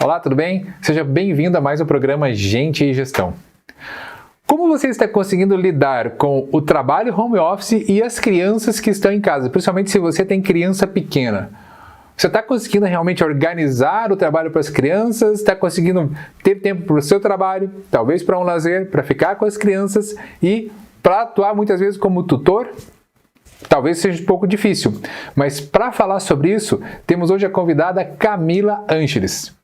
Olá, tudo bem? Seja bem-vindo a mais um programa Gente e Gestão. Como você está conseguindo lidar com o trabalho home office e as crianças que estão em casa, principalmente se você tem criança pequena? Você está conseguindo realmente organizar o trabalho para as crianças? Está conseguindo ter tempo para o seu trabalho, talvez para um lazer, para ficar com as crianças e para atuar muitas vezes como tutor? Talvez seja um pouco difícil, mas para falar sobre isso, temos hoje a convidada Camila Ângeles.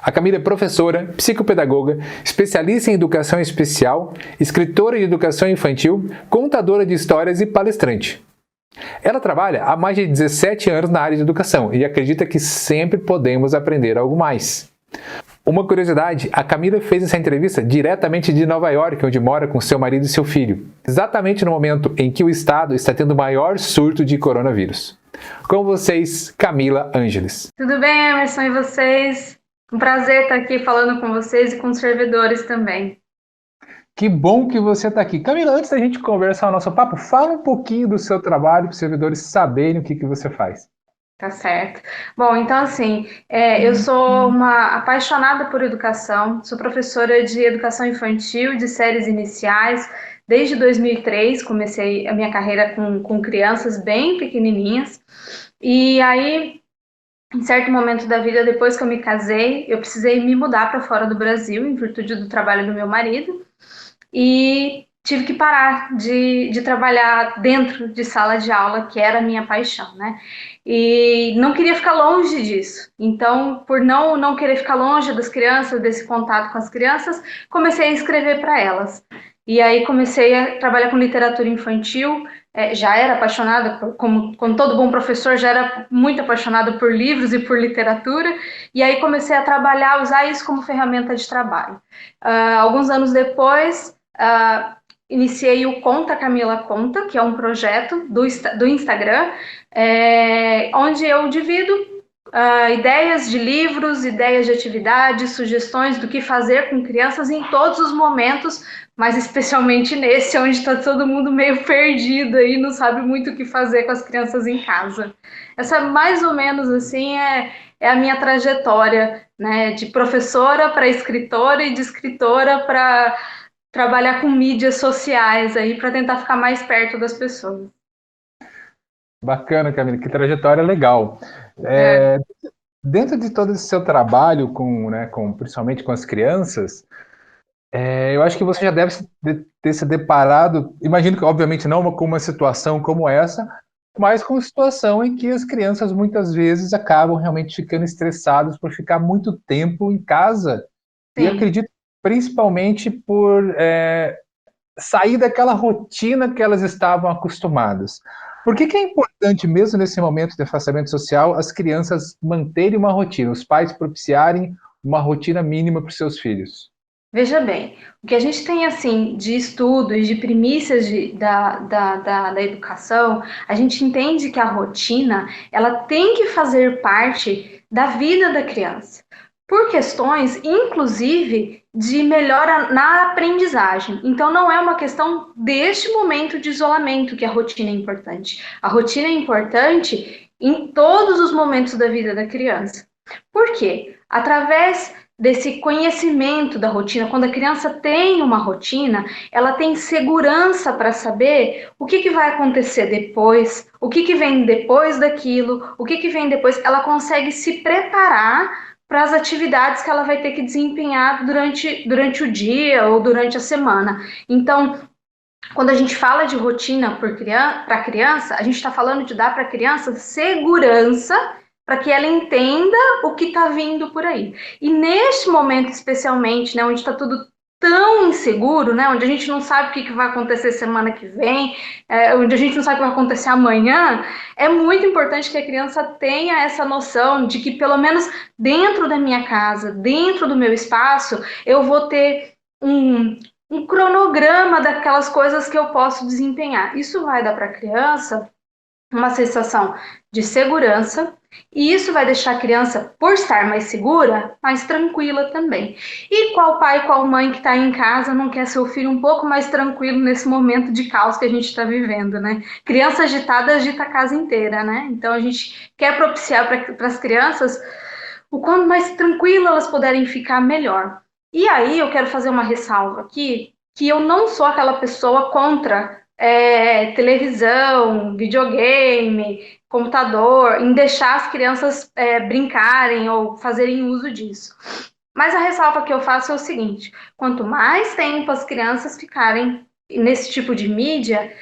A Camila é professora, psicopedagoga, especialista em educação especial, escritora de educação infantil, contadora de histórias e palestrante. Ela trabalha há mais de 17 anos na área de educação e acredita que sempre podemos aprender algo mais. Uma curiosidade, a Camila fez essa entrevista diretamente de Nova York, onde mora com seu marido e seu filho, exatamente no momento em que o estado está tendo o maior surto de coronavírus. Com vocês, Camila Ângeles. Tudo bem, Emerson, e vocês? Um prazer estar aqui falando com vocês e com os servidores também. Que bom que você está aqui. Camila, antes da gente conversar o nosso papo, fala um pouquinho do seu trabalho para os servidores saberem o que você faz. Tá certo. Bom, então assim, eu sou uma apaixonada por educação, sou professora de educação infantil, de séries iniciais, desde 2003, comecei a minha carreira com crianças bem pequenininhas, e aí, em certo momento da vida, depois que eu me casei, eu precisei me mudar para fora do Brasil, em virtude do trabalho do meu marido, e tive que parar de trabalhar dentro de sala de aula, que era a minha paixão, né? E não queria ficar longe disso. Então, por não querer ficar longe das crianças, desse contato com as crianças, comecei a escrever para elas. E aí comecei a trabalhar com literatura infantil, já era apaixonada, como todo bom professor, já era muito apaixonada por livros e por literatura, e aí comecei a trabalhar, usar isso como ferramenta de trabalho. Alguns anos depois, iniciei o Conta Camila Conta, que é um projeto do Instagram, onde eu divido ideias de livros, ideias de atividades, sugestões do que fazer com crianças em todos os momentos, mas especialmente nesse, onde está todo mundo meio perdido e não sabe muito o que fazer com as crianças em casa. Essa, mais ou menos assim, é a minha trajetória, né, de professora para escritora e de escritora para trabalhar com mídias sociais aí para tentar ficar mais perto das pessoas. Bacana, Camila, que trajetória legal. Dentro de todo esse seu trabalho, principalmente com as crianças, eu acho que você já deve ter se deparado, imagino que obviamente não com uma situação como essa, mas com uma situação em que as crianças muitas vezes acabam realmente ficando estressadas por ficar muito tempo em casa. Sim. E acredito principalmente por sair daquela rotina que elas estavam acostumadas. Por que é importante, mesmo nesse momento de afastamento social, as crianças manterem uma rotina, os pais propiciarem uma rotina mínima para os seus filhos? Veja bem, o que a gente tem assim de estudos, de primícias da educação, a gente entende que a rotina ela tem que fazer parte da vida da criança, por questões, inclusive, de melhora na aprendizagem. Então, não é uma questão deste momento de isolamento que a rotina é importante. A rotina é importante em todos os momentos da vida da criança. Por quê? Através desse conhecimento da rotina, quando a criança tem uma rotina, ela tem segurança para saber o que vai acontecer depois, o que vem depois daquilo, o que vem depois. Ela consegue se preparar para as atividades que ela vai ter que desempenhar durante o dia ou durante a semana. Então, quando a gente fala de rotina para a criança, a gente está falando de dar para a criança segurança para que ela entenda o que está vindo por aí. E neste momento, especialmente, né, onde está tudo tão inseguro, né, onde a gente não sabe o que vai acontecer semana que vem, onde a gente não sabe o que vai acontecer amanhã, é muito importante que a criança tenha essa noção de que, pelo menos dentro da minha casa, dentro do meu espaço, eu vou ter um cronograma daquelas coisas que eu posso desempenhar. Isso vai dar para a criança uma sensação de segurança, e isso vai deixar a criança, por estar mais segura, mais tranquila também. E qual pai, qual mãe que está em casa não quer seu filho um pouco mais tranquilo nesse momento de caos que a gente está vivendo, né? Criança agitada agita a casa inteira, né? Então a gente quer propiciar para as crianças o quanto mais tranquilo elas puderem ficar, melhor. E aí eu quero fazer uma ressalva aqui, que eu não sou aquela pessoa contra televisão, videogame, computador, em deixar as crianças brincarem ou fazerem uso disso. Mas a ressalva que eu faço é o seguinte: quanto mais tempo as crianças ficarem nesse tipo de mídia,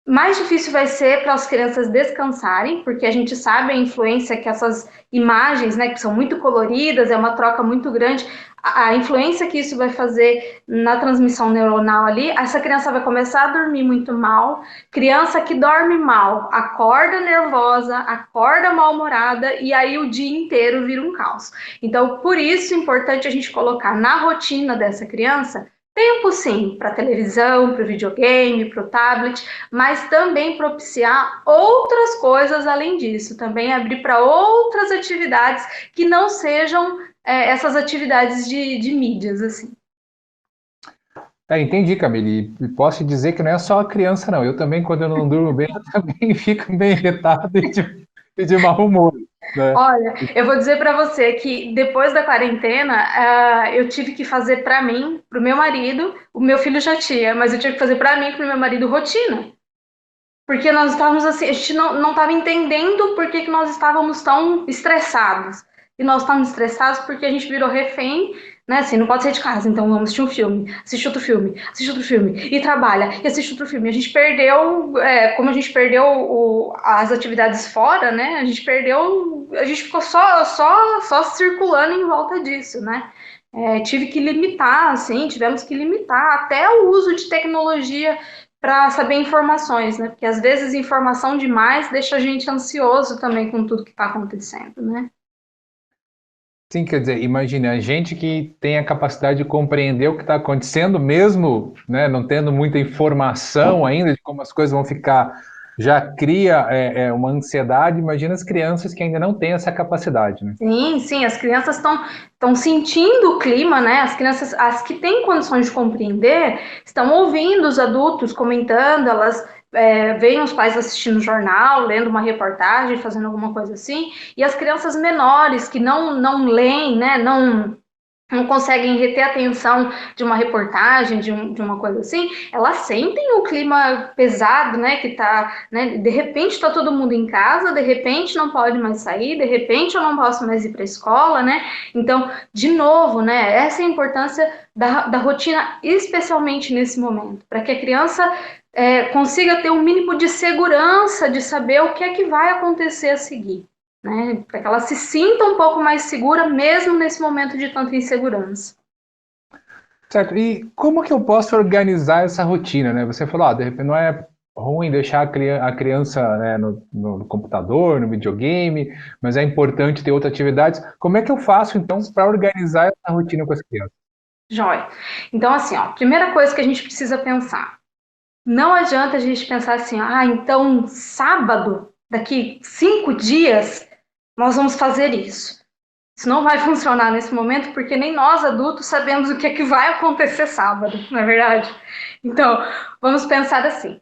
mais difícil vai ser para as crianças descansarem, porque a gente sabe a influência que essas imagens, né, que são muito coloridas, é uma troca muito grande, a influência que isso vai fazer na transmissão neuronal ali, essa criança vai começar a dormir muito mal. Criança que dorme mal, acorda nervosa, acorda mal-humorada, e aí o dia inteiro vira um caos. Então, por isso é importante a gente colocar na rotina dessa criança tempo sim para televisão, para o videogame, para o tablet, mas também propiciar outras coisas além disso, também abrir para outras atividades que não sejam essas atividades de mídias, assim. Entendi, Camille. E posso te dizer que não é só a criança, não. Eu também, quando eu não durmo bem, eu também fico bem irritado e de mau humor, né? Olha, eu vou dizer para você que depois da quarentena, eu tive que fazer para mim, para o meu marido, o meu filho já tinha, mas eu tive que fazer para mim e para o meu marido rotina. Porque nós estávamos assim, a gente não estava entendendo por que nós estávamos tão estressados. E nós estávamos estressados porque a gente virou refém, né? Assim, não pode sair de casa, então vamos assistir um filme, assistir outro filme, assistir outro filme, e trabalha, e assiste outro filme. A gente perdeu, como a gente perdeu as atividades fora, né? A gente perdeu, a gente ficou só circulando em volta disso, né? Tive que limitar, assim, tivemos que limitar até o uso de tecnologia para saber informações, né? Porque às vezes informação demais deixa a gente ansioso também com tudo que está acontecendo, né? Sim, quer dizer, imagine a gente que tem a capacidade de compreender o que está acontecendo, mesmo, né, não tendo muita informação ainda de como as coisas vão ficar, já cria uma ansiedade. Imagina as crianças que ainda não têm essa capacidade, né? Sim, as crianças estão sentindo o clima, né? As crianças, as que têm condições de compreender, estão ouvindo os adultos comentando, elas veem os pais assistindo jornal, lendo uma reportagem, fazendo alguma coisa assim, e as crianças menores que não leem, né? Não conseguem reter a atenção de uma reportagem, de uma coisa assim, elas sentem o clima pesado, né, que tá, né, de repente está todo mundo em casa, de repente não pode mais sair, de repente eu não posso mais ir para a escola, né, então, de novo, né, essa é a importância da rotina, especialmente nesse momento, para que a criança consiga ter um mínimo de segurança de saber o que é que vai acontecer a seguir, né? Para que ela se sinta um pouco mais segura, mesmo nesse momento de tanta insegurança. Certo. E como que eu posso organizar essa rotina, né? Você falou, de repente não é ruim deixar a criança, né, no computador, no videogame, mas é importante ter outras atividades. Como é que eu faço, então, para organizar essa rotina com as crianças? Joia. Então, assim, ó, primeira coisa que a gente precisa pensar. Não adianta a gente pensar assim, então sábado, daqui 5 dias, nós vamos fazer isso. Isso não vai funcionar nesse momento, porque nem nós adultos sabemos o que é que vai acontecer sábado, não é verdade? Então, vamos pensar assim.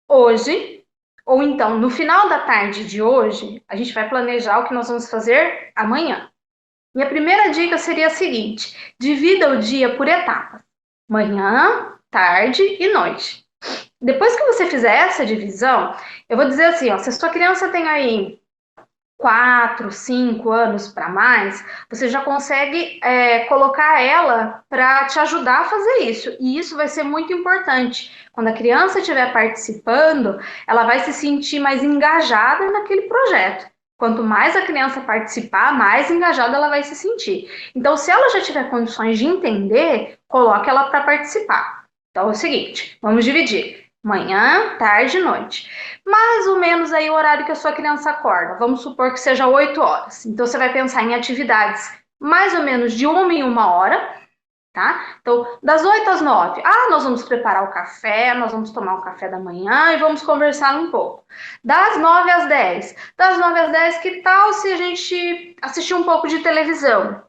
Hoje, ou então no final da tarde de hoje, a gente vai planejar o que nós vamos fazer amanhã. Minha primeira dica seria a seguinte: divida o dia por etapas: manhã, tarde e noite. Depois que você fizer essa divisão, eu vou dizer assim, ó, se a sua criança tem aí 4, 5 anos para mais, você já consegue colocar ela para te ajudar a fazer isso. E isso vai ser muito importante. Quando a criança estiver participando, ela vai se sentir mais engajada naquele projeto. Quanto mais a criança participar, mais engajada ela vai se sentir. Então, se ela já tiver condições de entender, coloque ela para participar. Então, é o seguinte, vamos dividir. Manhã, tarde e noite. Mais ou menos aí o horário que a sua criança acorda. Vamos supor que seja 8 horas. Então, você vai pensar em atividades mais ou menos de 1 em 1 hora, tá? Então, das 8 às 9, nós vamos preparar o café, nós vamos tomar o café da manhã e vamos conversar um pouco. Das 9 às 10, que tal se a gente assistir um pouco de televisão?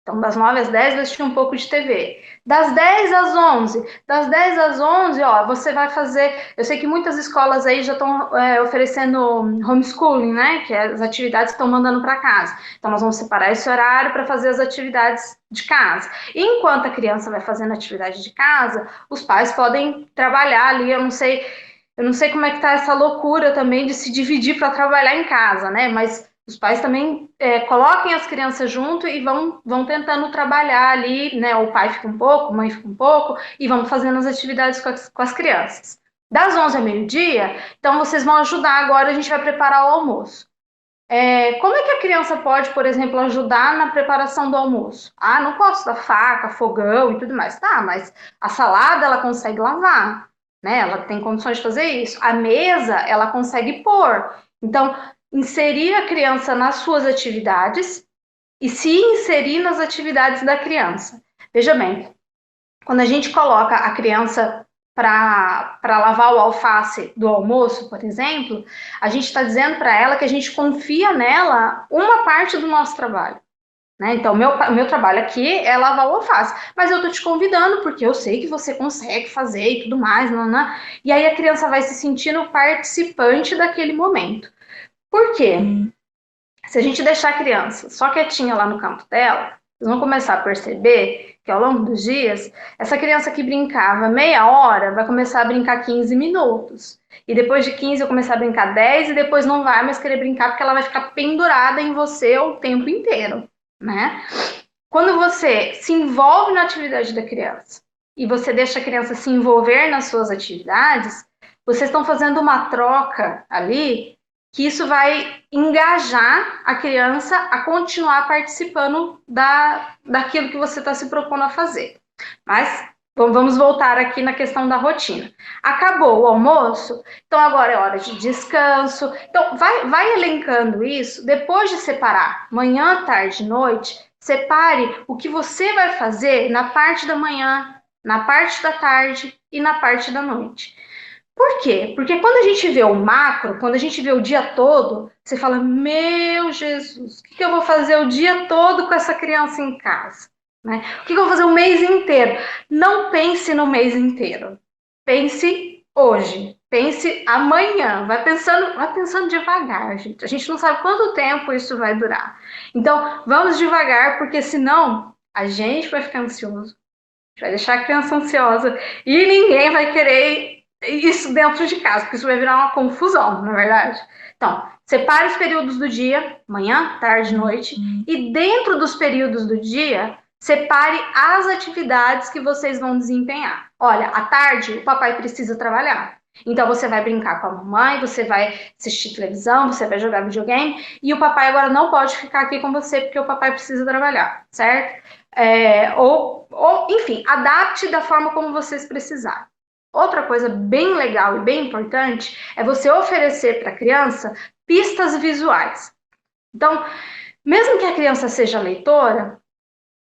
Então, das 9 às 10 vai assistir um pouco de TV. Das 10 às 11. Das 10 às 11, ó, você vai fazer... Eu sei que muitas escolas aí já estão oferecendo homeschooling, né? Que é as atividades que estão mandando para casa. Então, nós vamos separar esse horário para fazer as atividades de casa. E enquanto a criança vai fazendo atividade de casa, os pais podem trabalhar ali, eu não sei como é que tá essa loucura também de se dividir para trabalhar em casa, né? Mas os pais também coloquem as crianças junto e vão tentando trabalhar ali, né? O pai fica um pouco, a mãe fica um pouco, e vão fazendo as atividades com as crianças. Das 11 ao meio-dia, então vocês vão ajudar agora, a gente vai preparar o almoço. Como é que a criança pode, por exemplo, ajudar na preparação do almoço? Ah, não posso dar faca, fogão e tudo mais. Tá, mas a salada ela consegue lavar, né? Ela tem condições de fazer isso. A mesa ela consegue pôr. Então, inserir a criança nas suas atividades e se inserir nas atividades da criança. Veja bem, quando a gente coloca a criança para lavar o alface do almoço, por exemplo, a gente está dizendo para ela que a gente confia nela uma parte do nosso trabalho. Né? Então, o meu trabalho aqui é lavar o alface, mas eu estou te convidando porque eu sei que você consegue fazer e tudo mais, e aí a criança vai se sentindo participante daquele momento. Por quê? Se a gente deixar a criança só quietinha lá no canto dela, vocês vão começar a perceber que ao longo dos dias, essa criança que brincava meia hora vai começar a brincar 15 minutos. E depois de 15 vai começar a brincar 10 e depois não vai mais querer brincar porque ela vai ficar pendurada em você o tempo inteiro, né? Quando você se envolve na atividade da criança e você deixa a criança se envolver nas suas atividades, vocês estão fazendo uma troca ali que isso vai engajar a criança a continuar participando daquilo que você está se propondo a fazer. Mas vamos voltar aqui na questão da rotina. Acabou o almoço, então agora é hora de descanso. Então vai elencando isso, depois de separar manhã, tarde e noite, separe o que você vai fazer na parte da manhã, na parte da tarde e na parte da noite. Por quê? Porque quando a gente vê o macro, quando a gente vê o dia todo, você fala, meu Jesus, o que eu vou fazer o dia todo com essa criança em casa? Né? O que eu vou fazer o mês inteiro? Não pense no mês inteiro. Pense hoje. Pense amanhã. Vai pensando devagar, gente. A gente não sabe quanto tempo isso vai durar. Então, vamos devagar, porque senão a gente vai ficar ansioso. A gente vai deixar a criança ansiosa e ninguém vai querer isso dentro de casa, porque isso vai virar uma confusão, na verdade. Então, separe os períodos do dia, manhã, tarde, noite, e dentro dos períodos do dia, separe as atividades que vocês vão desempenhar. Olha, à tarde, o papai precisa trabalhar. Então, você vai brincar com a mamãe, você vai assistir televisão, você vai jogar videogame, e o papai agora não pode ficar aqui com você, porque o papai precisa trabalhar, certo? Enfim, adapte da forma como vocês precisarem. Outra coisa bem legal e bem importante é você oferecer para a criança pistas visuais. Então, mesmo que a criança seja leitora,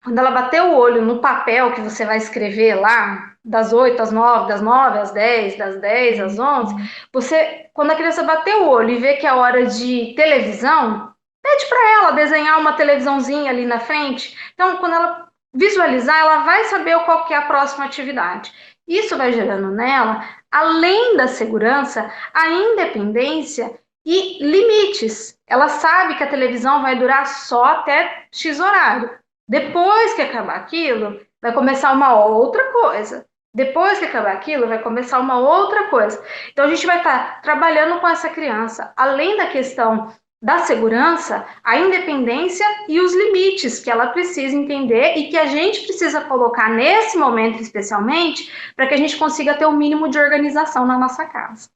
quando ela bater o olho no papel que você vai escrever lá, das 8 às 9, das 9 às 10, das 10 às 11, quando a criança bater o olho e ver que é hora de televisão, pede para ela desenhar uma televisãozinha ali na frente. Então, quando ela visualizar, ela vai saber qual que é a próxima atividade. Isso vai gerando nela, além da segurança, a independência e limites. Ela sabe que a televisão vai durar só até X horário. Depois que acabar aquilo, vai começar uma outra coisa. Depois que acabar aquilo, vai começar uma outra coisa. Então, a gente vai estar trabalhando com essa criança, além da questão da segurança, a independência e os limites que ela precisa entender e que a gente precisa colocar nesse momento especialmente para que a gente consiga ter o mínimo de organização na nossa casa.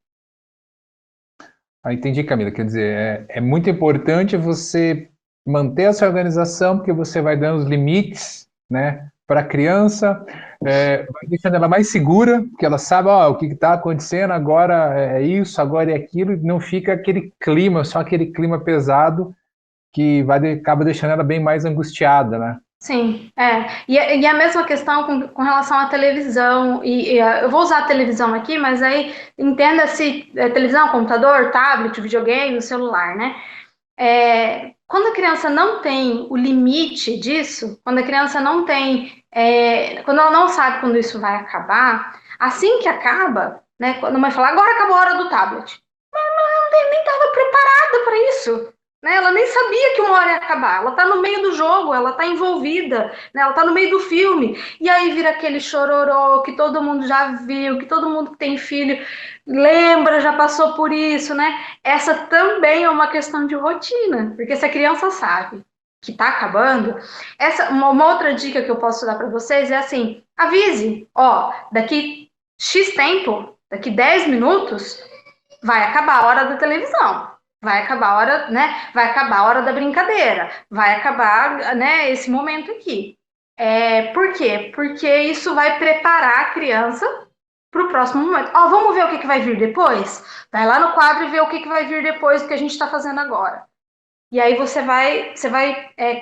Entendi, Camila. Quer dizer, é muito importante você manter essa organização, porque você vai dando os limites, né, para a criança, vai deixando ela mais segura, porque ela sabe o que está acontecendo, agora é isso, agora é aquilo, e não fica aquele clima, só aquele clima pesado que acaba deixando ela bem mais angustiada, né? Sim, e a mesma questão com relação à televisão, eu vou usar a televisão aqui, mas aí entenda-se televisão, computador, tablet, videogame, celular, né? quando a criança não tem o limite disso, quando a criança não tem, quando ela não sabe quando isso vai acabar, assim que acaba, né? Quando a mãe fala, agora acabou a hora do tablet. Nem estava preparada para isso. Né? Ela nem sabia que uma hora ia acabar. Ela está no meio do jogo, ela está envolvida, né? Ela está no meio do filme. E aí vira aquele chororô que todo mundo já viu, que todo mundo que tem filho lembra, já passou por isso, né? Essa também é uma questão de rotina, porque se a criança sabe que está acabando, uma outra dica que eu posso dar para vocês é assim: avise, ó, daqui X tempo, daqui 10 minutos, vai acabar a hora da televisão, vai acabar a hora, né? Vai acabar a hora da brincadeira, vai acabar, né, esse momento aqui. Por quê? Porque isso vai preparar a criança para o próximo momento. Ó, vamos ver o que vai vir depois? Vai lá no quadro e vê o que vai vir depois do que a gente está fazendo agora. E aí você vai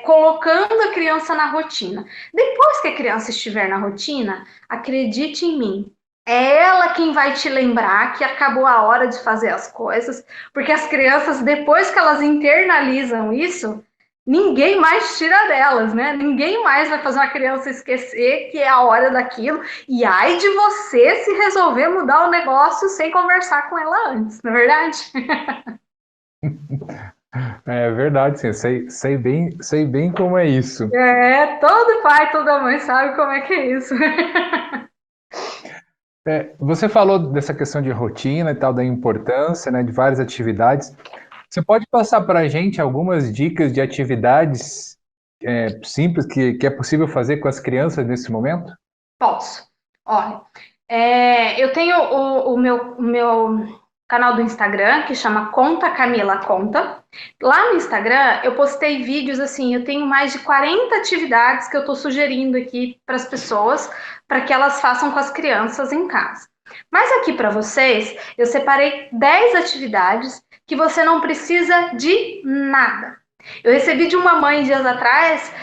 colocando a criança na rotina. Depois que a criança estiver na rotina, acredite em mim, é ela quem vai te lembrar que acabou a hora de fazer as coisas, porque as crianças, depois que elas internalizam isso, ninguém mais tira delas, né? Ninguém mais vai fazer uma criança esquecer que é a hora daquilo. E ai de você se resolver mudar o negócio sem conversar com ela antes, não é verdade? É verdade, sim. Sei bem como é isso. Todo pai, toda mãe sabe como é que é isso. Você falou dessa questão de rotina e tal, da importância, né, de várias atividades. Você pode passar para a gente algumas dicas de atividades simples que é possível fazer com as crianças nesse momento? Posso. Olha, eu tenho o meu canal do Instagram, que chama Conta Camila Conta. Lá no Instagram, eu postei vídeos assim, eu tenho mais de 40 atividades que eu estou sugerindo aqui para as pessoas, para que elas façam com as crianças em casa. Mas aqui para vocês, eu separei 10 atividades que você não precisa de nada. Eu recebi de uma mãe dias atrás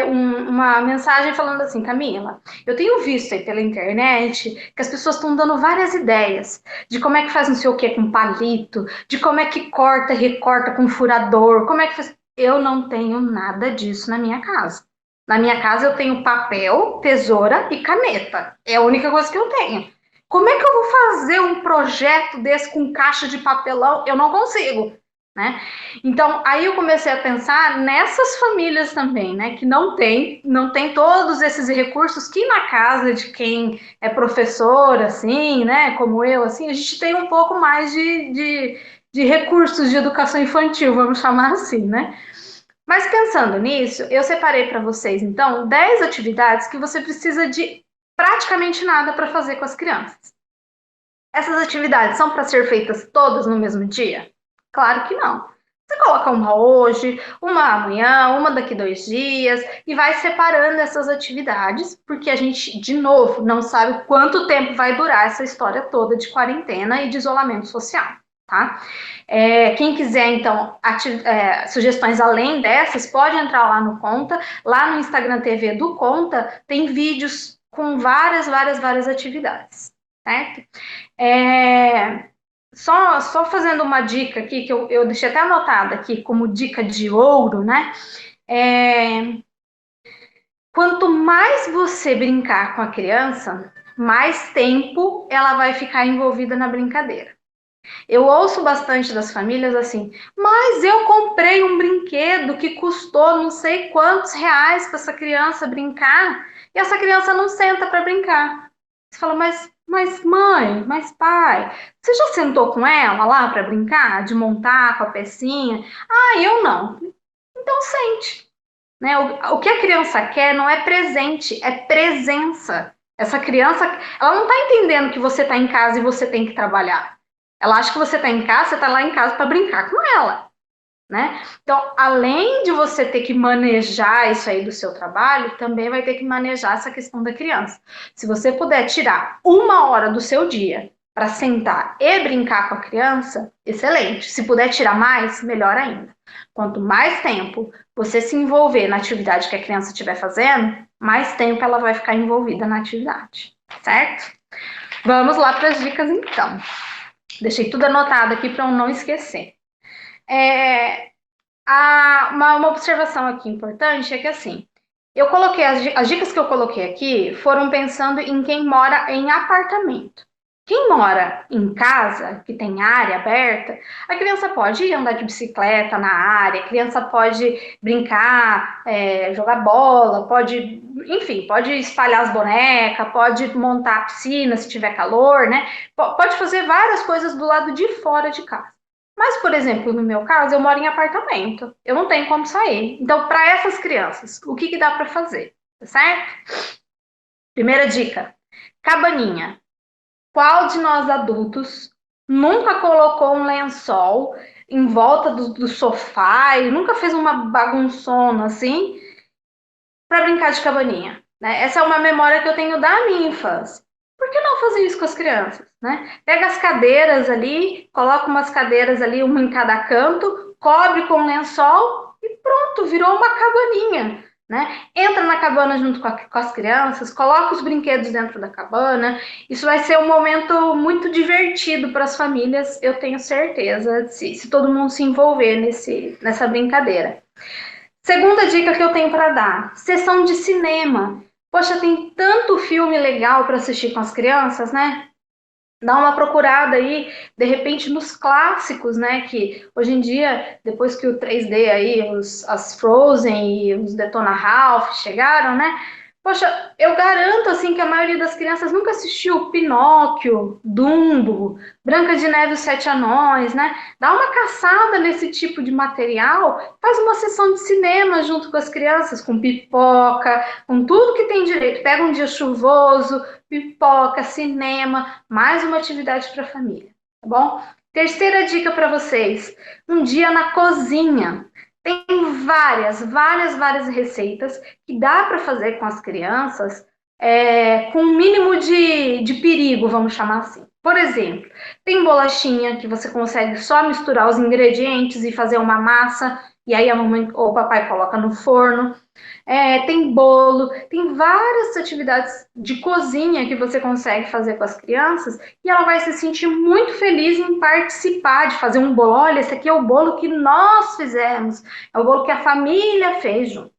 uma mensagem falando assim: Camila, eu tenho visto aí pela internet que as pessoas estão dando várias ideias de como é que faz não sei o que com palito, de como é que corta, recorta com furador, como é que faz. Eu não tenho nada disso na minha casa. Na minha casa eu tenho papel, tesoura e caneta. É a única coisa que eu tenho. Como é que eu vou fazer um projeto desse com caixa de papelão? Eu não consigo, né? Então, aí eu comecei a pensar nessas famílias também, né, que não tem todos esses recursos que na casa de quem é professor, assim, né, como eu, assim, a gente tem um pouco mais de recursos de educação infantil, vamos chamar assim, né? Mas pensando nisso, eu separei para vocês, então, 10 atividades que você precisa de praticamente nada para fazer com as crianças. Essas atividades são para ser feitas todas no mesmo dia? Claro que não. Você coloca uma hoje, uma amanhã, uma daqui 2 dias e vai separando essas atividades, porque a gente, de novo, não sabe quanto tempo vai durar essa história toda de quarentena e de isolamento social, tá? Quem quiser, então, sugestões além dessas, pode entrar lá no Conta. Lá no Instagram TV do Conta tem vídeos com várias atividades, certo? Só fazendo uma dica aqui, que eu deixei até anotada aqui como dica de ouro, né? Quanto mais você brincar com a criança, mais tempo ela vai ficar envolvida na brincadeira. Eu ouço bastante das famílias assim, mas eu comprei um brinquedo que custou não sei quantos reais para essa criança brincar e essa criança não senta para brincar. Você fala, mas mãe, mas pai, você já sentou com ela lá para brincar, de montar com a pecinha? Ah, eu não. Então sente. Né? O que a criança quer não é presente, é presença. Essa criança, ela não está entendendo que você está em casa e você tem que trabalhar. Ela acha que você está em casa, você está lá em casa para brincar com ela. Né? Então, além de você ter que manejar isso aí do seu trabalho, também vai ter que manejar essa questão da criança. Se você puder tirar 1 hora do seu dia para sentar e brincar com a criança, excelente. Se puder tirar mais, melhor ainda. Quanto mais tempo você se envolver na atividade que a criança estiver fazendo, mais tempo ela vai ficar envolvida na atividade, certo? Vamos lá para as dicas então. Deixei tudo anotado aqui para eu não esquecer. uma observação aqui importante é que assim, eu coloquei as dicas que eu coloquei aqui foram pensando em quem mora em apartamento. Quem mora em casa, que tem área aberta, a criança pode ir andar de bicicleta na área, a criança pode brincar, jogar bola, pode, enfim, pode espalhar as bonecas, pode montar a piscina se tiver calor, né? Pode fazer várias coisas do lado de fora de casa. Mas, por exemplo, no meu caso, eu moro em apartamento. Eu não tenho como sair. Então, para essas crianças, o que dá para fazer? Tá certo? Primeira dica: cabaninha. Qual de nós adultos nunca colocou um lençol em volta do sofá e nunca fez uma bagunçona assim para brincar de cabaninha? Né? Essa é uma memória que eu tenho da minha infância. Por que não fazer isso com as crianças? Né? Pega as cadeiras ali, coloca umas cadeiras ali, uma em cada canto, cobre com lençol e pronto, virou uma cabaninha. Né? Entra na cabana junto com as crianças, coloca os brinquedos dentro da cabana. Isso vai ser um momento muito divertido para as famílias, eu tenho certeza, se todo mundo se envolver nessa brincadeira. Segunda dica que eu tenho para dar: sessão de cinema. Poxa, tem tanto filme legal para assistir com as crianças, né? Dá uma procurada aí, de repente, nos clássicos, né? Que hoje em dia, depois que o 3D aí, as Frozen e os Detona Ralph chegaram, né? Poxa, eu garanto assim que a maioria das crianças nunca assistiu Pinóquio, Dumbo, Branca de Neve e os Sete Anões, né? Dá uma caçada nesse tipo de material, faz uma sessão de cinema junto com as crianças, com pipoca, com tudo que tem direito. Pega um dia chuvoso, pipoca, cinema, mais uma atividade para a família, tá bom? Terceira dica para vocês: um dia na cozinha. Tem várias receitas que dá para fazer com as crianças com um mínimo de perigo, vamos chamar assim. Por exemplo, tem bolachinha que você consegue só misturar os ingredientes e fazer uma massa, e aí a mamãe ou o papai coloca no forno. Tem bolo, tem várias atividades de cozinha que você consegue fazer com as crianças e ela vai se sentir muito feliz em participar de fazer um bolo. Olha, esse aqui é o bolo que nós fizemos, é o bolo que a família fez junto.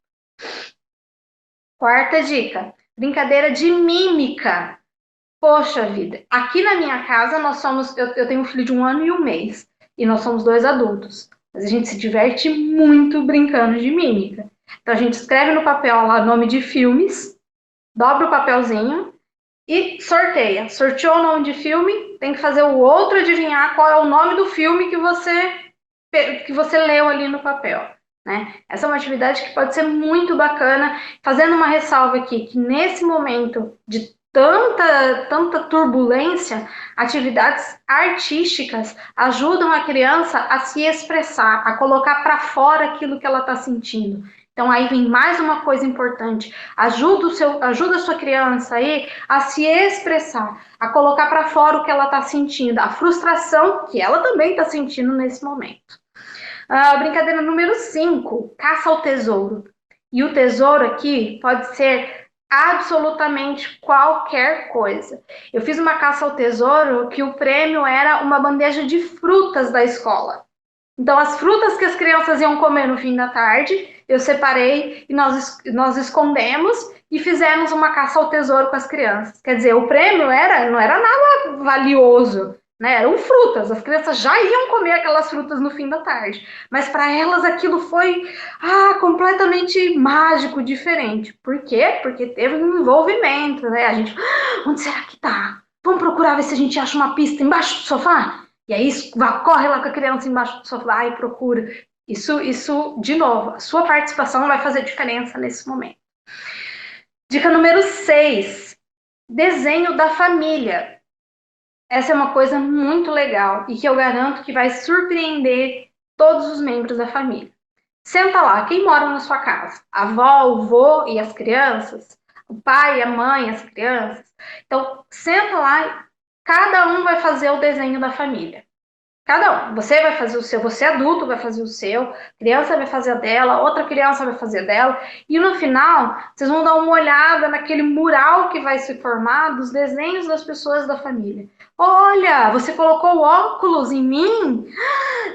Quarta dica: brincadeira de mímica. Poxa vida, aqui na minha casa eu tenho um filho de 1 ano e 1 mês e nós somos 2 adultos, mas a gente se diverte muito brincando de mímica. Então a gente escreve no papel lá nome de filmes, dobra o papelzinho e sorteia. Sorteou o nome de filme, tem que fazer o outro adivinhar qual é o nome do filme que você leu ali no papel. Né? Essa é uma atividade que pode ser muito bacana, fazendo uma ressalva aqui, que nesse momento de tanta turbulência, atividades artísticas ajudam a criança a se expressar, a colocar para fora aquilo que ela está sentindo. Então aí vem mais uma coisa importante: ajuda a sua criança aí a se expressar, a colocar para fora o que ela está sentindo, a frustração que ela também está sentindo nesse momento. Brincadeira número 5, caça ao tesouro. E o tesouro aqui pode ser absolutamente qualquer coisa. Eu fiz uma caça ao tesouro que o prêmio era uma bandeja de frutas da escola. Então, as frutas que as crianças iam comer no fim da tarde, eu separei e nós escondemos e fizemos uma caça ao tesouro com as crianças. Quer dizer, o prêmio não era nada valioso, né? Eram frutas. As crianças já iam comer aquelas frutas no fim da tarde. Mas para elas aquilo foi completamente mágico, diferente. Por quê? Porque teve um envolvimento, né? A gente, onde será que tá? Vamos procurar ver se a gente acha uma pista embaixo do sofá? E aí corre lá com a criança embaixo do sofá e procura. Isso, de novo, a sua participação vai fazer diferença nesse momento. Dica número 6, desenho da família. Essa é uma coisa muito legal e que eu garanto que vai surpreender todos os membros da família. Senta lá, quem mora na sua casa? A avó, o vô e as crianças? O pai, a mãe, as crianças? Então, senta lá. Cada um vai fazer o desenho da família. Cada um. Você vai fazer o seu, você adulto vai fazer o seu, criança vai fazer a dela, outra criança vai fazer a dela, e no final vocês vão dar uma olhada naquele mural que vai se formar dos desenhos das pessoas da família. Olha, você colocou óculos em mim?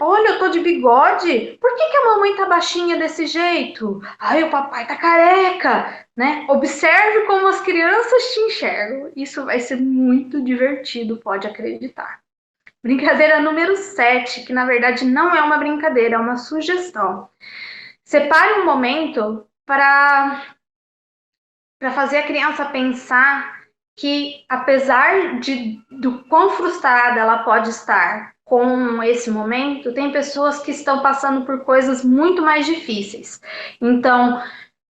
Olha, eu tô de bigode. Por que que a mamãe tá baixinha desse jeito? Ai, o papai tá careca, né? Observe como as crianças te enxergam. Isso vai ser muito divertido, pode acreditar. Brincadeira número 7, que na verdade não é uma brincadeira, é uma sugestão. Separe um momento para fazer a criança pensar que, apesar do quão frustrada ela pode estar com esse momento, tem pessoas que estão passando por coisas muito mais difíceis. Então,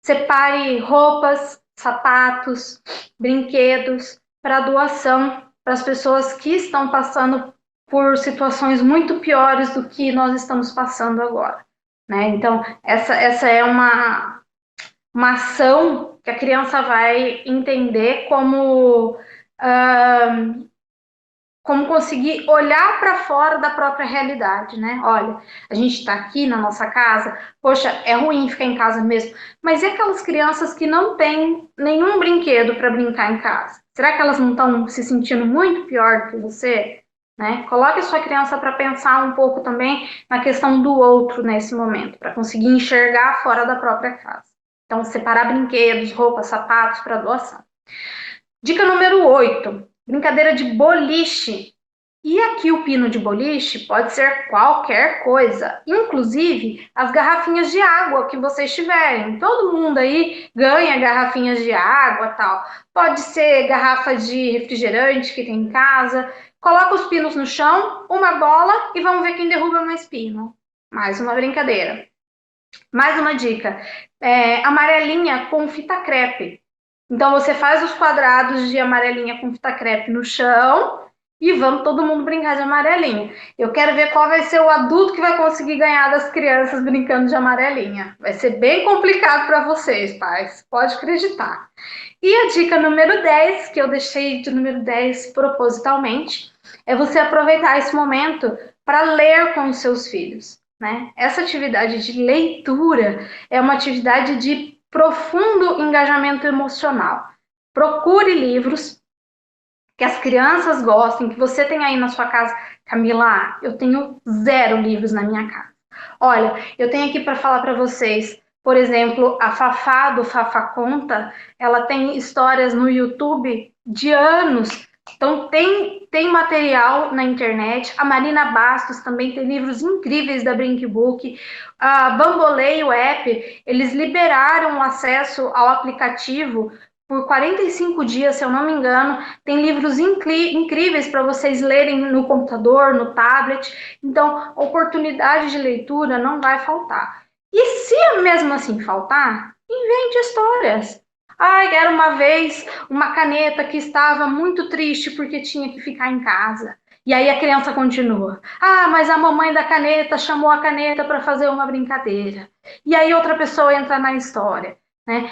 separe roupas, sapatos, brinquedos para doação para as pessoas que estão passando por situações muito piores do que nós estamos passando agora, né? Então, essa é uma ação que a criança vai entender como conseguir olhar para fora da própria realidade, né? Olha, a gente está aqui na nossa casa, poxa, é ruim ficar em casa mesmo, mas e aquelas crianças que não têm nenhum brinquedo para brincar em casa? Será que elas não estão se sentindo muito pior do que você? Né? Coloque a sua criança para pensar um pouco também na questão do outro nesse momento, para conseguir enxergar fora da própria casa. Então, separar brinquedos, roupas, sapatos para doação. Dica número 8. Brincadeira de boliche. E aqui o pino de boliche pode ser qualquer coisa, inclusive as garrafinhas de água que vocês tiverem. Todo mundo aí ganha garrafinhas de água, tal. Pode ser garrafa de refrigerante que tem em casa. Coloca os pinos no chão, uma bola e vamos ver quem derruba mais pino. Mais uma brincadeira. Mais uma dica. Amarelinha com fita crepe. Então você faz os quadrados de amarelinha com fita crepe no chão e vamos todo mundo brincar de amarelinha. Eu quero ver qual vai ser o adulto que vai conseguir ganhar das crianças brincando de amarelinha. Vai ser bem complicado para vocês, pais. Pode acreditar. E a dica número 10, que eu deixei de número 10 propositalmente, é você aproveitar esse momento para ler com os seus filhos, né? Essa atividade de leitura é uma atividade de profundo engajamento emocional. Procure livros que as crianças gostem, que você tem aí na sua casa. Camila, eu tenho 0 livros na minha casa. Olha, eu tenho aqui para falar para vocês, por exemplo, a Fafá do Fafá Conta, ela tem histórias no YouTube de anos. Então tem material na internet. A Marina Bastos também tem livros incríveis da Brinkbook. A Bambolê, o app, eles liberaram o acesso ao aplicativo por 45 dias, se eu não me engano. Tem livros incríveis para vocês lerem no computador, no tablet. Então, oportunidade de leitura não vai faltar. E se mesmo assim faltar, invente histórias. Ai, era uma vez uma caneta que estava muito triste porque tinha que ficar em casa. E aí a criança continua. Ah, mas a mamãe da caneta chamou a caneta para fazer uma brincadeira. E aí outra pessoa entra na história, né?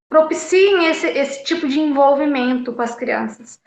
Propiciem esse tipo de envolvimento com as crianças.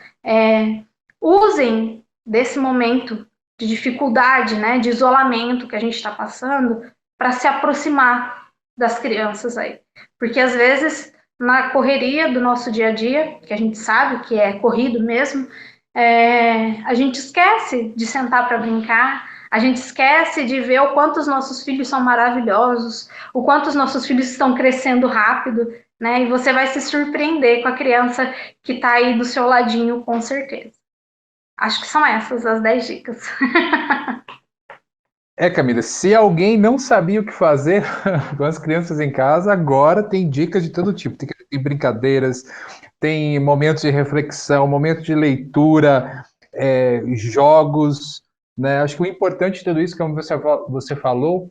Usem desse momento de dificuldade, né, de isolamento que a gente está passando, para se aproximar das crianças aí. Porque às vezes, na correria do nosso dia a dia, que a gente sabe que é corrido mesmo, a gente esquece de sentar para brincar, a gente esquece de ver o quanto os nossos filhos são maravilhosos, o quanto os nossos filhos estão crescendo rápido, né? E você vai se surpreender com a criança que está aí do seu ladinho, com certeza. Acho que são essas as 10 dicas. Camila, se alguém não sabia o que fazer com as crianças em casa, agora tem dicas de todo tipo. Tem brincadeiras, tem momentos de reflexão, momentos de leitura, jogos, né? Acho que o importante de tudo isso, como você falou,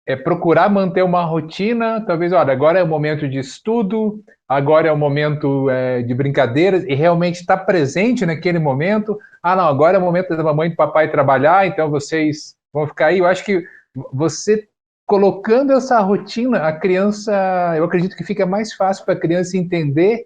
é procurar manter uma rotina. Talvez, olha, agora é o momento de estudo, agora é o momento de brincadeiras, e realmente estar presente naquele momento. Ah, não, agora é o momento da mamãe e do papai trabalhar, então vocês vão ficar aí. Eu acho que você colocando essa rotina, a criança, eu acredito que fica mais fácil para a criança entender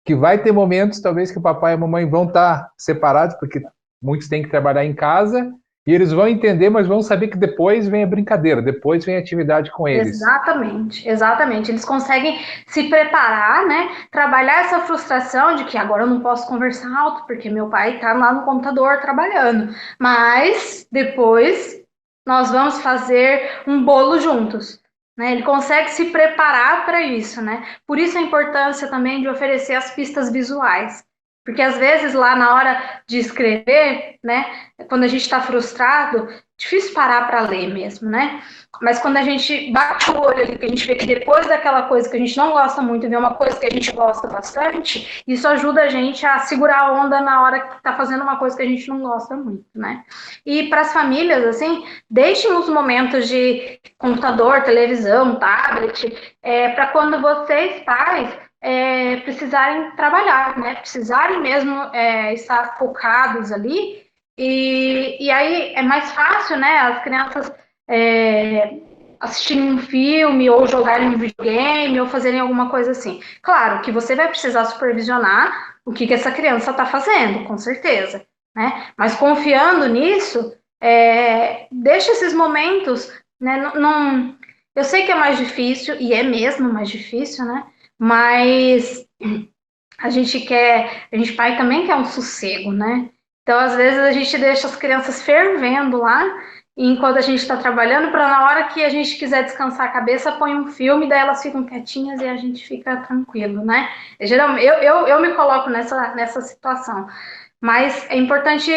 que vai ter momentos, talvez, que o papai e a mamãe vão estar separados, porque muitos têm que trabalhar em casa, e eles vão entender, mas vão saber que depois vem a brincadeira, depois vem a atividade com eles. Exatamente, exatamente. Eles conseguem se preparar, né? Trabalhar essa frustração de que agora eu não posso conversar alto porque meu pai está lá no computador trabalhando. Mas depois nós vamos fazer um bolo juntos, né? Ele consegue se preparar para isso, né? Por isso a importância também de oferecer as pistas visuais. Porque às vezes lá na hora de escrever, né? Quando a gente está frustrado, difícil parar para ler mesmo, né? Mas quando a gente bate o olho ali, que a gente vê que depois daquela coisa que a gente não gosta muito, vê uma coisa que a gente gosta bastante, isso ajuda a gente a segurar a onda na hora que está fazendo uma coisa que a gente não gosta muito, né? E para as famílias, assim, deixem os momentos de computador, televisão, tablet, para quando vocês, pais, precisarem trabalhar, né? Precisarem mesmo estar focados ali. E aí é mais fácil, né? As crianças assistirem um filme ou jogarem um videogame ou fazerem alguma coisa assim. Claro que você vai precisar supervisionar o que essa criança está fazendo, com certeza, né? Mas confiando nisso, deixa esses momentos, né? Não, eu sei que é mais difícil e é mesmo mais difícil, né? Mas a gente pai também quer um sossego, né? Então, às vezes, a gente deixa as crianças fervendo lá, enquanto a gente está trabalhando, para na hora que a gente quiser descansar a cabeça, põe um filme, daí elas ficam quietinhas e a gente fica tranquilo, né? Geralmente, eu me coloco nessa situação. Mas é importante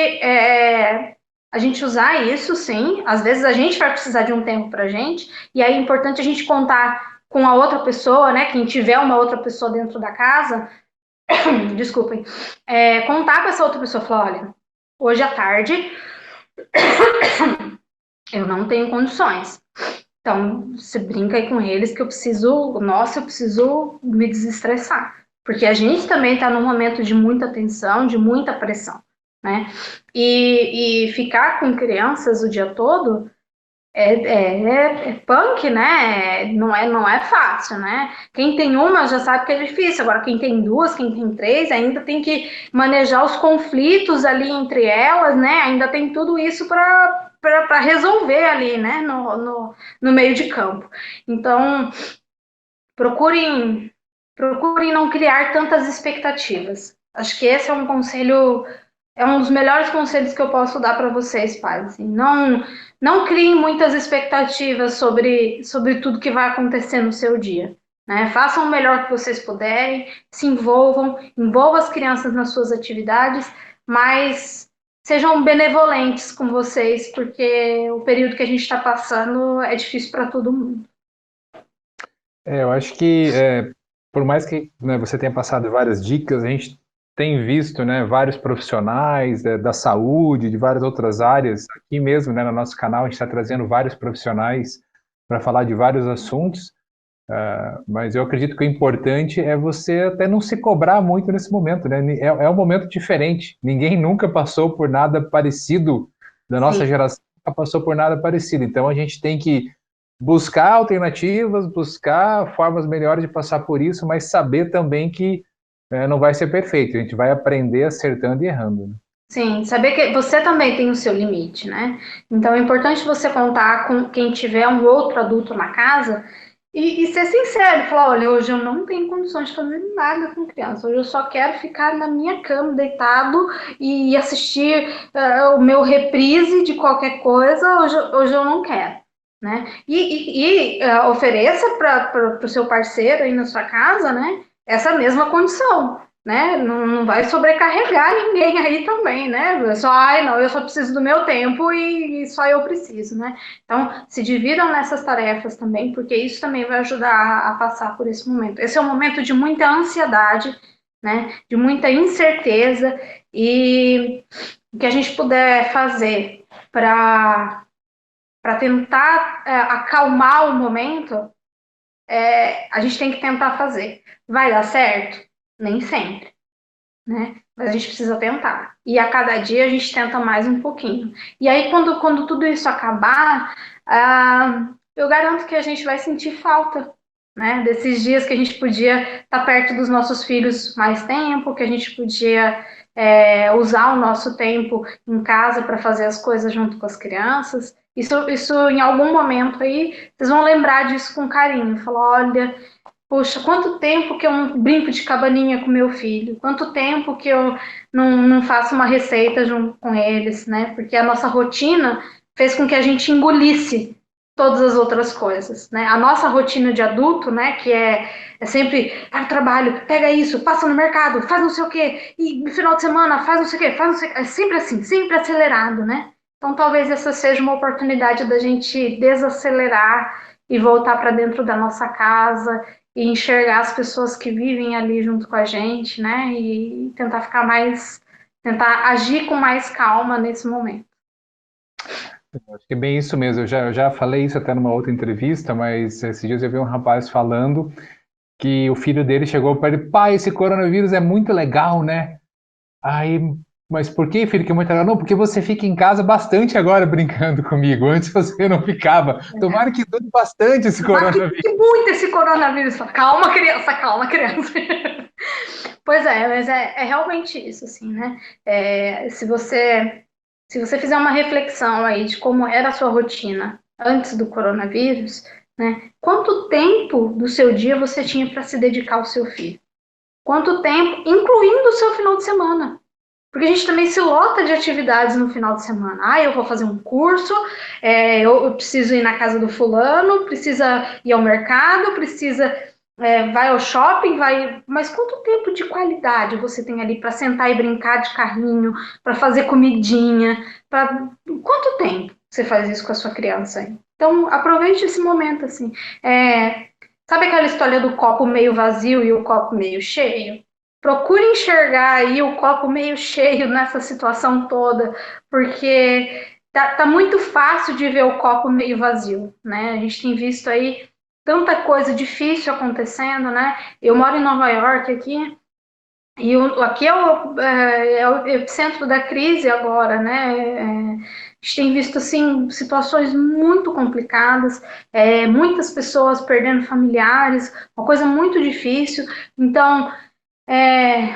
a gente usar isso, sim. Às vezes a gente vai precisar de um tempo para a gente, e aí é importante a gente contar com a outra pessoa, né? Quem tiver uma outra pessoa dentro da casa, desculpem, contar com essa outra pessoa, falar, olha, hoje à tarde eu não tenho condições. Então, você brinca aí com eles que eu preciso me desestressar. Porque a gente também está num momento de muita tensão, de muita pressão, né? E ficar com crianças o dia todo é punk, né? Não é fácil, né? Quem tem uma já sabe que é difícil. Agora, quem tem duas, quem tem três, ainda tem que manejar os conflitos ali entre elas, né? Ainda tem tudo isso para resolver ali, né? No meio de campo. Então, procurem, procurem não criar tantas expectativas. Acho que esse é um conselho, é um dos melhores conselhos que eu posso dar para vocês, pais. Assim, não criem muitas expectativas sobre tudo que vai acontecer no seu dia. Né? Façam o melhor que vocês puderem, se envolvam as crianças nas suas atividades, mas sejam benevolentes com vocês, porque o período que a gente está passando é difícil para todo mundo. Eu acho que, por mais que, né, você tenha passado várias dicas, a gente tem visto, né, vários profissionais da saúde, de várias outras áreas. Aqui mesmo, né, no nosso canal, a gente está trazendo vários profissionais para falar de vários assuntos. Mas eu acredito que o importante é você até não se cobrar muito nesse momento, né? É um momento diferente. Ninguém nunca passou por nada parecido da nossa Sim. geração, nunca passou por nada parecido. Então a gente tem que buscar alternativas, buscar formas melhores de passar por isso, mas saber também que não vai ser perfeito. A gente vai aprender acertando e errando, né? Sim, saber que você também tem o seu limite, né? Então é importante você contar com quem tiver um outro adulto na casa e ser sincero, falar, olha, hoje eu não tenho condições de fazer nada com criança, hoje eu só quero ficar na minha cama deitado e assistir o meu reprise de qualquer coisa, hoje eu não quero, né? Ofereça para o seu parceiro aí na sua casa, né? Essa mesma condição, né? Não vai sobrecarregar ninguém aí também, né? Só, ai, não, eu só preciso do meu tempo e só eu preciso, né? Então, se dividam nessas tarefas também, porque isso também vai ajudar a passar por esse momento. Esse é um momento de muita ansiedade, né? De muita incerteza e o que a gente puder fazer para tentar acalmar o momento, a gente tem que tentar fazer. Vai dar certo? Nem sempre, né? Mas a gente precisa tentar. E a cada dia a gente tenta mais um pouquinho. E aí, quando tudo isso acabar, eu garanto que a gente vai sentir falta, né? Desses dias que a gente podia estar perto dos nossos filhos mais tempo, que a gente podia usar o nosso tempo em casa para fazer as coisas junto com as crianças. Isso em algum momento aí, vocês vão lembrar disso com carinho. Falar, olha, poxa, quanto tempo que eu não brinco de cabaninha com meu filho? Quanto tempo que eu não faço uma receita junto com eles, né? Porque a nossa rotina fez com que a gente engolisse todas as outras coisas, né? A nossa rotina de adulto, né, que é sempre para o trabalho, pega isso, passa no mercado, faz não sei o quê, e no final de semana faz não sei o quê, faz não sei o quê. É sempre assim, sempre acelerado, né? Então talvez essa seja uma oportunidade da gente desacelerar e voltar para dentro da nossa casa e enxergar as pessoas que vivem ali junto com a gente, né? E tentar agir com mais calma nesse momento. Acho que é bem isso mesmo. Eu já falei isso até numa outra entrevista, mas esses dias eu vi um rapaz falando que o filho dele chegou para ele, pai, esse coronavírus é muito legal, né? Aí, mas por que, filho, que é muito legal? Não, porque você fica em casa bastante agora brincando comigo. Antes você não ficava. Tomara que dure bastante esse Mas coronavírus. que muito esse coronavírus. Calma, criança, calma, criança. Pois é, mas é realmente isso, assim, né? Se você fizer uma reflexão aí de como era a sua rotina antes do coronavírus, né? Quanto tempo do seu dia você tinha para se dedicar ao seu filho? Quanto tempo, incluindo o seu final de semana? Porque a gente também se lota de atividades no final de semana. Ah, eu vou fazer um curso, eu preciso ir na casa do fulano, precisa ir ao mercado, vai ao shopping, vai. Mas quanto tempo de qualidade você tem ali para sentar e brincar de carrinho, para fazer comidinha? Quanto tempo você faz isso com a sua criança aí? Então, aproveite esse momento, assim. Sabe aquela história do copo meio vazio e o copo meio cheio? Procure enxergar aí o copo meio cheio nessa situação toda, porque tá muito fácil de ver o copo meio vazio, né? A gente tem visto aí tanta coisa difícil acontecendo, né? Eu moro em Nova York aqui, e aqui é o epicentro da crise agora, né? A gente tem visto assim situações muito complicadas, muitas pessoas perdendo familiares, uma coisa muito difícil. Então, é,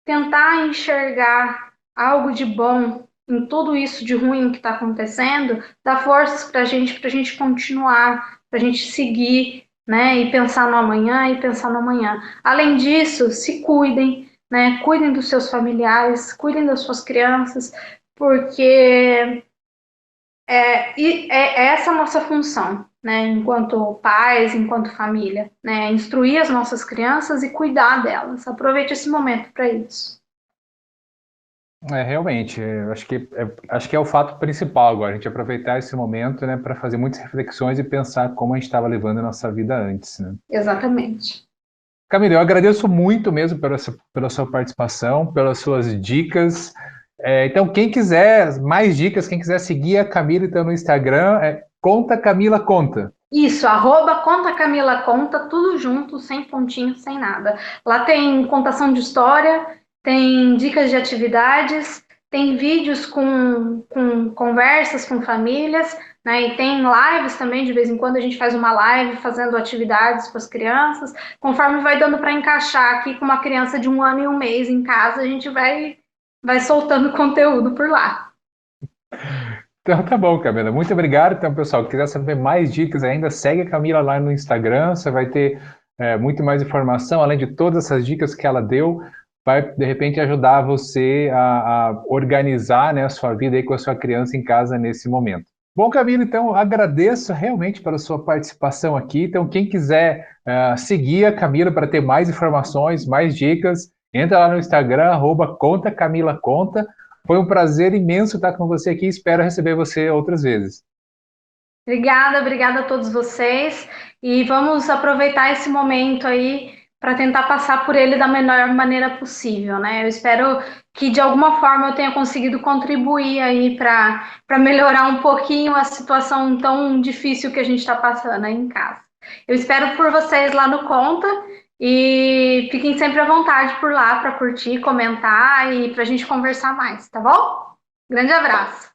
tentar enxergar algo de bom em tudo isso de ruim que está acontecendo, dá forças para a gente continuar, para a gente seguir, né? E pensar no amanhã e pensar no amanhã. Além disso, se cuidem, né? Cuidem dos seus familiares, cuidem das suas crianças, porque é essa a nossa função, né? Enquanto pais, enquanto família, né? Instruir as nossas crianças e cuidar delas. Aproveite esse momento para isso. Realmente, acho que é o fato principal agora, a gente aproveitar esse momento, né, para fazer muitas reflexões e pensar como a gente estava levando a nossa vida antes, né? Exatamente. Camila, eu agradeço muito mesmo pela sua participação, pelas suas dicas. Então, quem quiser mais dicas, quem quiser seguir a Camila então, no Instagram, Conta Camila Conta. Isso, @conta Camila Conta, tudo junto, sem pontinho, sem nada. Lá tem contação de história, tem dicas de atividades, tem vídeos com conversas com famílias, né? E tem lives também, de vez em quando a gente faz uma live fazendo atividades com as crianças. Conforme vai dando para encaixar aqui com uma criança de 1 ano e 1 mês em casa, a gente vai soltando conteúdo por lá. Então tá bom, Camila. Muito obrigado. Então, pessoal, quiser saber mais dicas ainda, segue a Camila lá no Instagram. Você vai ter muito mais informação, além de todas essas dicas que ela deu, vai de repente ajudar você a organizar, né, a sua vida aí com a sua criança em casa nesse momento. Bom, Camila, então agradeço realmente pela sua participação aqui. Então, quem quiser seguir a Camila para ter mais informações, mais dicas, entra lá no Instagram, @ContaCamilaConta. Foi um prazer imenso estar com você aqui. Espero receber você outras vezes. Obrigada a todos vocês e vamos aproveitar esse momento aí para tentar passar por ele da melhor maneira possível, né? Eu espero que de alguma forma eu tenha conseguido contribuir aí para melhorar um pouquinho a situação tão difícil que a gente está passando aí em casa. Eu espero por vocês lá no Conta e fiquem sempre à vontade por lá para curtir, comentar e para a gente conversar mais, tá bom? Grande abraço!